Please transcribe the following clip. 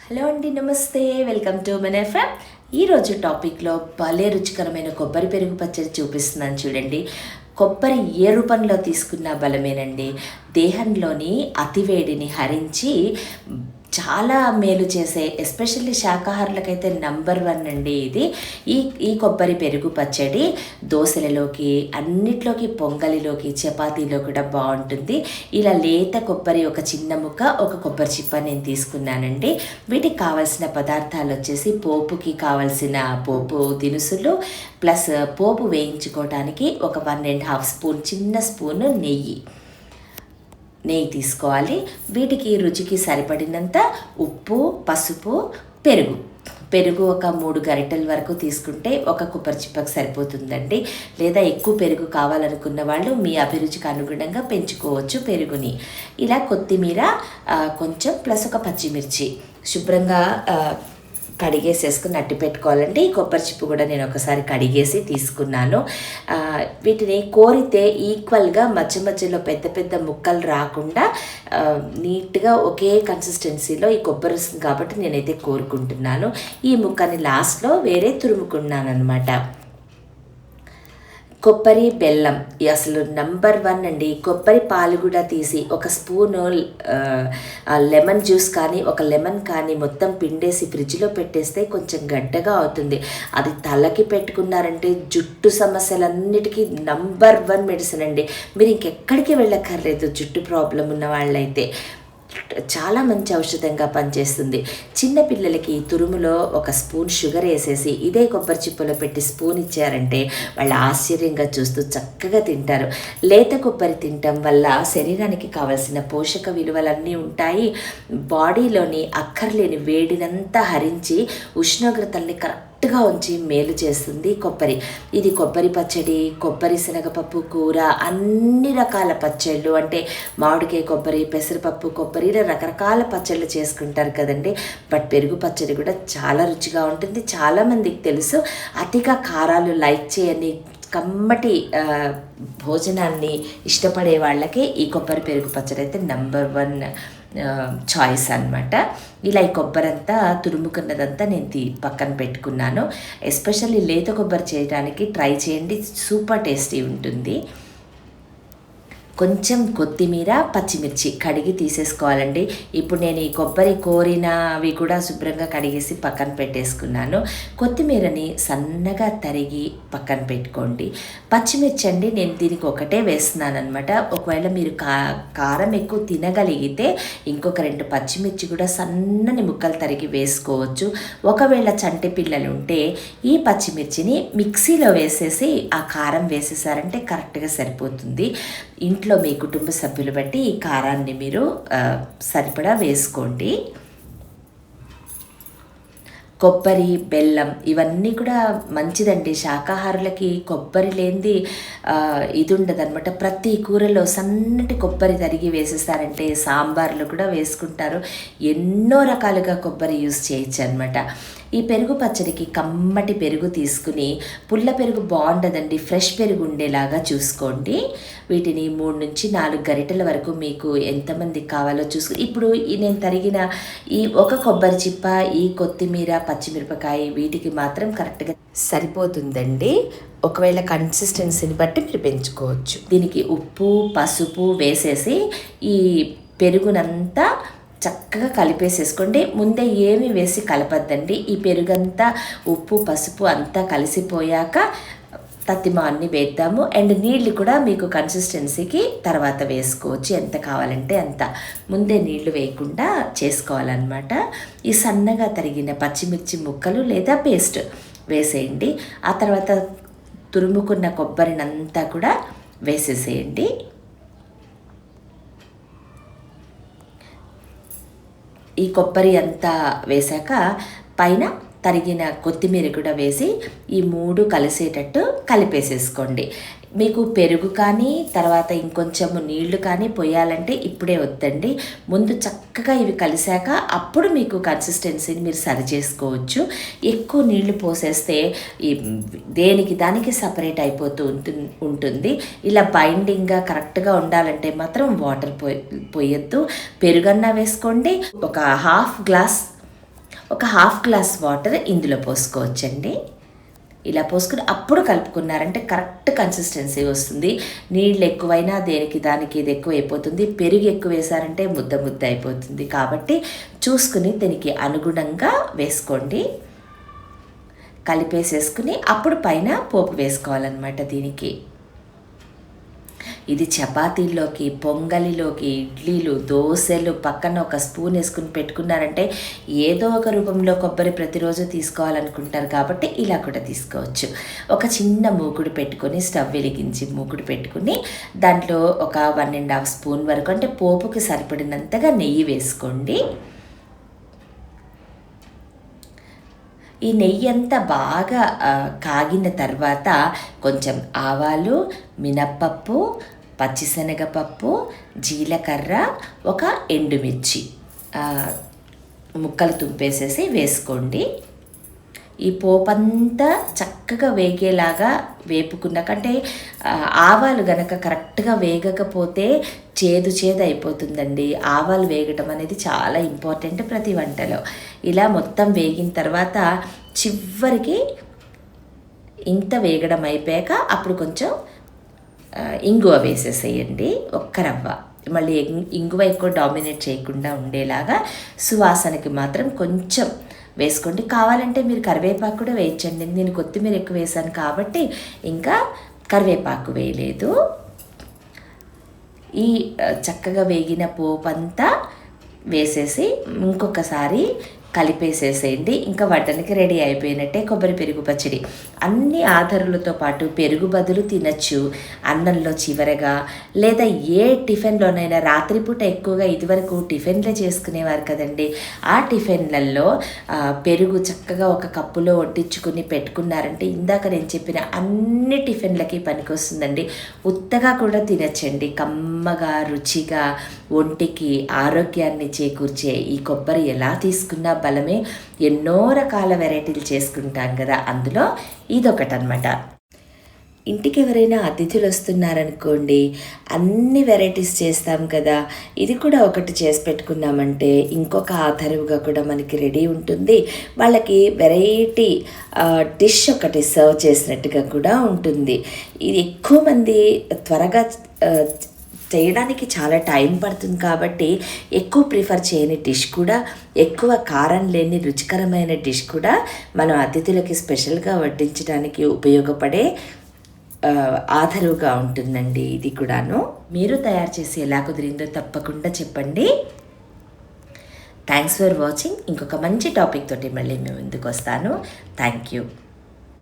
Hello అండి, నమస్తే. Welcome to మన ఎఫ్ఎం. ఈరోజు టాపిక్లో భలే రుచికరమైన కొబ్బరి పెరుగు పచ్చడి చూపిస్తున్నాను చూడండి. కొబ్బరి ఏ రూపంలో తీసుకున్న బలమేనండి. దేహంలోని అతివేడిని హరించి చాలా మేలు చేసే, ఎస్పెషల్లీ శాకాహారులకైతే నంబర్ 1 అండి ఇది. ఈ ఈ కొబ్బరి పెరుగు పచ్చడి దోశలలోకి, అన్నిట్లోకి, పొంగలిలోకి, చపాతీలో కూడా బాగుంటుంది. ఇలా లేత కొబ్బరి ఒక చిన్న ముక్క, ఒక కొబ్బరి చిప్ప నేను తీసుకున్నానండి. వీటికి కావాల్సిన పదార్థాలు వచ్చేసి పోపుకి కావాల్సిన పోపు దినుసులు, ప్లస్ పోపు వేయించుకోవడానికి ఒక 1.5 స్పూన్, చిన్న స్పూను నెయ్యి తీసుకోవాలి. వీటికి రుచికి సరిపడినంత ఉప్పు, పసుపు, పెరుగు ఒక 3 గరిటెల వరకు తీసుకుంటే ఒక కొబ్బరి చిప్పకు సరిపోతుందండి. లేదా ఎక్కువ పెరుగు కావాలనుకున్న వాళ్ళు మీ అభిరుచికి అనుగుణంగా పెంచుకోవచ్చు పెరుగుని. ఇలా కొత్తిమీర కొంచెం, ప్లస్ ఒక పచ్చిమిర్చి శుభ్రంగా కడిగేసేసుకుని అట్టి పెట్టుకోవాలండి. ఈ కొబ్బరి చిప్పు కూడా నేను ఒకసారి కడిగేసి తీసుకున్నాను. వీటిని కోరితే ఈక్వల్గా మధ్య మధ్యలో పెద్ద పెద్ద ముక్కలు రాకుండా నీట్గా ఒకే కన్సిస్టెన్సీలో ఈ కొబ్బరి వస్తుంది కాబట్టి నేనైతే కోరుకుంటున్నాను. ఈ ముక్కని లాస్ట్లో వేరే తురుముకున్నాను అనమాట. కొబ్బరి బెల్లం అసలు నంబర్ 1 అండి. కొబ్బరి పాలు కూడా తీసి ఒక స్పూను లెమన్ జ్యూస్ కానీ, ఒక లెమన్ కానీ మొత్తం పిండేసి ఫ్రిడ్జ్లో పెట్టేస్తే కొంచెం గడ్డగా అవుతుంది. అది తలకి పెట్టుకున్నారంటే జుట్టు సమస్యలన్నిటికీ నంబర్ 1 మెడిసిన్ అండి. మీరు ఇంకెక్కడికి వెళ్ళక్కర్లేదు. జుట్టు ప్రాబ్లం ఉన్న వాళ్ళైతే చాలా మంచి ఔషధంగా పనిచేస్తుంది. చిన్నపిల్లలకి తురుములో ఒక స్పూన్ షుగర్ వేసేసి ఇదే కొబ్బరి చిప్పలో పెట్టి స్పూన్ ఇచ్చారంటే వాళ్ళు ఆశ్చర్యంగా చూస్తూ చక్కగా తింటారు. లేత కొబ్బరి తినటం వల్ల శరీరానికి కావలసిన పోషక విలువలన్నీ ఉంటాయి. బాడీలోని అక్కర్లేని వేడినంతా హరించి ఉష్ణోగ్రతల్ని కరెక్ట్గా ఉంచి మేలు చేస్తుంది కొబ్బరి. ఇది కొబ్బరి పచ్చడి, కొబ్బరి శనగపప్పు కూర, అన్ని రకాల పచ్చళ్ళు అంటే మామిడికాయ కొబ్బరి, పెసరపప్పు కొబ్బరి, ఇలా రకరకాల పచ్చళ్ళు చేసుకుంటారు కదండి. బట్ పెరుగు పచ్చడి కూడా చాలా రుచిగా ఉంటుంది. చాలామందికి తెలుసు. అతిగా కారాలు లైక్ చేయని కమ్మటి భోజనాన్ని ఇష్టపడే వాళ్ళకి ఈ కొబ్బరి పెరుగు పచ్చడి అయితే నంబర్ 1 చాయిస్ అనమాట. ఇలా ఈ కొబ్బరి అంతా తురుముకున్నదంతా నేను పక్కన పెట్టుకున్నాను. ఎస్పెషల్లీ లేత కొబ్బరి చేయడానికి ట్రై చేయండి, సూపర్ టేస్టీ ఉంటుంది. కొంచెం కొత్తిమీర, పచ్చిమిర్చి కడిగి తీసేసుకోవాలండి. ఇప్పుడు నేను ఈ కొబ్బరి కోరినవి కూడా శుభ్రంగా కడిగేసి పక్కన పెట్టేసుకున్నాను. కొత్తిమీరని సన్నగా తరిగి పక్కన పెట్టుకోండి. పచ్చిమిర్చి అండి నేను దీనికి ఒకటే వేస్తున్నాను అనమాట. ఒకవేళ మీరు కారం ఎక్కువ తినగలిగితే ఇంకొక 2 పచ్చిమిర్చి కూడా సన్నని ముక్కలు తరిగి వేసుకోవచ్చు. ఒకవేళ చంటి పిల్లలు ఉంటే ఈ పచ్చిమిర్చిని మిక్సీలో వేసేసి ఆ కారం వేసేసారంటే కరెక్ట్గా సరిపోతుంది. ఇంట్లో మీ కుటుంబ సభ్యులు బట్టి ఈ కారాన్ని మీరు సరిపడా వేసుకోండి. కొబ్బరి, బెల్లం ఇవన్నీ కూడా మంచిదండి. శాకాహారులకి కొబ్బరి లేనిది ఇది ఉండదన్నమాట. ప్రతి కూరలో సన్నటి కొబ్బరి తరిగి వేసేస్తారంటే సాంబార్లో కూడా వేసుకుంటారు. ఎన్నో రకాలుగా కొబ్బరి యూస్ చేయొచ్చు అనమాట. ఈ పెరుగు పచ్చడికి కమ్మటి పెరుగు తీసుకుని, పుల్ల పెరుగు బాగుండదండి, ఫ్రెష్ పెరుగు ఉండేలాగా చూసుకోండి. వీటిని 3 నుంచి 4 గరిటెల వరకు మీకు ఎంతమందికి కావాలో చూసుకుని, ఇప్పుడు నేను తరిగిన ఈ ఒక కొబ్బరి చిప్ప, ఈ కొత్తిమీర, పచ్చిమిరపకాయ వీటికి మాత్రం కరెక్ట్గా సరిపోతుందండి. ఒకవేళ కన్సిస్టెన్సీని బట్టి మీరు పెంచుకోవచ్చు. దీనికి ఉప్పు, పసుపు వేసేసి ఈ పెరుగునంతా చక్కగా కలిపేసేసుకోండి. ముందే ఏమి వేసి కలపద్దండి. ఈ పెరుగంతా ఉప్పు, పసుపు అంతా కలిసిపోయాక తత్తిమ అన్ని వేద్దాము. అండ్ నీళ్ళు కూడా మీకు కన్సిస్టెన్సీకి తర్వాత వేసుకోవచ్చు, ఎంత కావాలంటే అంత. ముందే నీళ్లు వేయకుండా చేసుకోవాలన్నమాట. ఈ సన్నగా తరిగిన పచ్చిమిర్చి ముక్కలు లేదా పేస్ట్ వేసేయండి. ఆ తర్వాత తురుముకున్న కొబ్బరినంతా కూడా వేసేసేయండి. ఈ కొబ్బరి అంతా వేశాక పైన తరిగిన కొత్తిమీర కూడా వేసి ఈ 3 కలిసేటట్టు కలిపేసేసుకోండి. మీకు పెరుగు కానీ తర్వాత ఇంకొంచెము నీళ్లు కానీ పోయాలంటే ఇప్పుడే వద్దండి. ముందు చక్కగా ఇవి కలిసాక అప్పుడు మీకు కన్సిస్టెన్సీని మీరు సరి చేసుకోవచ్చు. ఎక్కువ నీళ్లు పోసేస్తే ఈ దానికి సపరేట్ అయిపోతూ ఉంటుంది. ఇలా బైండింగ్గా కరెక్ట్గా ఉండాలంటే మాత్రం వాటర్ పోయొద్దు. పెరుగన్నా వేసుకోండి. ఒక 1/2 గ్లాస్ ఒక హాఫ్ గ్లాస్ వాటర్ ఇందులో పోసుకోవచ్చండి. ఇలా పోసుకుని అప్పుడు కలుపుకున్నారంటే కరెక్ట్ కన్సిస్టెన్సీ వస్తుంది. నీళ్ళు ఎక్కువైనా దేనికి దానికి ఇది ఎక్కువ అయిపోతుంది. పెరుగు ఎక్కువ వేసారంటే ముద్ద ముద్ద అయిపోతుంది. కాబట్టి చూసుకుని దీనికి అనుగుణంగా వేసుకోండి. కలిపేసేసుకుని అప్పుడు పైన పోపు వేసుకోవాలన్నమాట. దీనికి ఇది చపాతీల్లోకి, పొంగలిలోకి, ఇడ్లీలు, దోశలు పక్కన ఒక స్పూన్ వేసుకుని పెట్టుకున్నారంటే ఏదో ఒక రూపంలో కొబ్బరి ప్రతిరోజు తీసుకోవాలనుకుంటారు కాబట్టి ఇలా కూడా తీసుకోవచ్చు. ఒక చిన్న మూకుడు పెట్టుకొని స్టవ్ వెలిగించి మూకుడు పెట్టుకుని దాంట్లో ఒక 1.5 స్పూన్ వరకు అంటే పోపుకి సరిపడినంతగా నెయ్యి వేసుకోండి. ఈ నెయ్యి అంతా బాగా కాగిన తర్వాత కొంచెం ఆవాలు, మినప్పప్పు, పచ్చిశనగపప్పు, జీలకర్ర, ఒక ఎండుమిర్చి ముక్కలు తుంపేసేసి వేసుకోండి. ఈ పోపంతా చక్కగా వేగేలాగా వేపుకున్నాకంటే ఆవాలు గనక కరెక్ట్గా వేగకపోతే చేదు అయిపోతుందండి. ఆవాలు వేగటం అనేది చాలా ఇంపార్టెంట్ ప్రతి వంటలో. ఇలా మొత్తం వేగిన తర్వాత చివరికి ఇంత వేగడం అయిపోయాక అప్పుడు కొంచెం ఇంగువ వేసేసేయండి, ఒక్క రవ్వ. మళ్ళీ ఇంగువ ఎక్కువ డామినేట్ చేయకుండా ఉండేలాగా సువాసనకి మాత్రం కొంచెం వేసుకోండి. కావాలంటే మీరు కరివేపాకు కూడా వేయించండి. నేను కొత్తిమీర ఎక్కువ వేసాను కాబట్టి ఇంకా కరివేపాకు వేయలేదు. ఈ చక్కగా వేగిన పోపంతా వేసేసి ఇంకొకసారి కలిపేసేసేయండి. ఇంకా వడ్డనకి రెడీ అయిపోయినట్టే కొబ్బరి పెరుగు పచ్చడి. అన్ని ఆధారులతో పాటు పెరుగు బదులు తినచ్చు, అన్నంలో చివరగా, లేదా ఏ టిఫిన్లోనైనా. రాత్రిపూట ఎక్కువగా ఇదివరకు టిఫిన్లే చేసుకునేవారు కదండి. ఆ టిఫిన్లలో పెరుగు చక్కగా ఒక కప్పులో వడ్డించుకుని పెట్టుకున్నారంటే ఇందాక నేను చెప్పిన అన్ని టిఫిన్లకి పనికొస్తుందండి. ఉత్తగా కూడా తినచ్చండి. కమ్మగా, రుచిగా, ఒంటికి ఆరోగ్యాన్ని చేకూర్చే ఈ కొబ్బరి ఎలా తీసుకున్నా బలమే. ఎన్నో రకాల వెరైటీలు చేసుకుంటాం కదా, అందులో ఇదొకటనమాట. ఇంటికి ఎవరైనా అతిథులు వస్తున్నారనుకోండి, అన్ని వెరైటీస్ చేస్తాం కదా, ఇది కూడా ఒకటి చేసి పెట్టుకున్నామంటే ఇంకొక ఆధారుగా కూడా మనకి రెడీ ఉంటుంది. వాళ్ళకి వెరైటీ డిష్ ఒకటి సర్వ్ చేసినట్టుగా కూడా ఉంటుంది. ఇది ఎక్కువ మంది త్వరగా చేయడానికి చాలా టైం పడుతుంది కాబట్టి ఎక్కువ ప్రిఫర్ చేయని డిష్ కూడా, ఎక్కువ కారం లేని రుచికరమైన డిష్ కూడా మనం అతిథులకి స్పెషల్గా వడ్డించడానికి ఉపయోగపడే ఆధారుగా ఉంటుందండి. ఇది కూడాను మీరు తయారు చేసి ఎలా కుదిరిందో తప్పకుండా చెప్పండి. Thanks for watching. ఇంకొక మంచి టాపిక్ తోటి మళ్ళీ మేము ముందుకు వస్తాను. Thank you.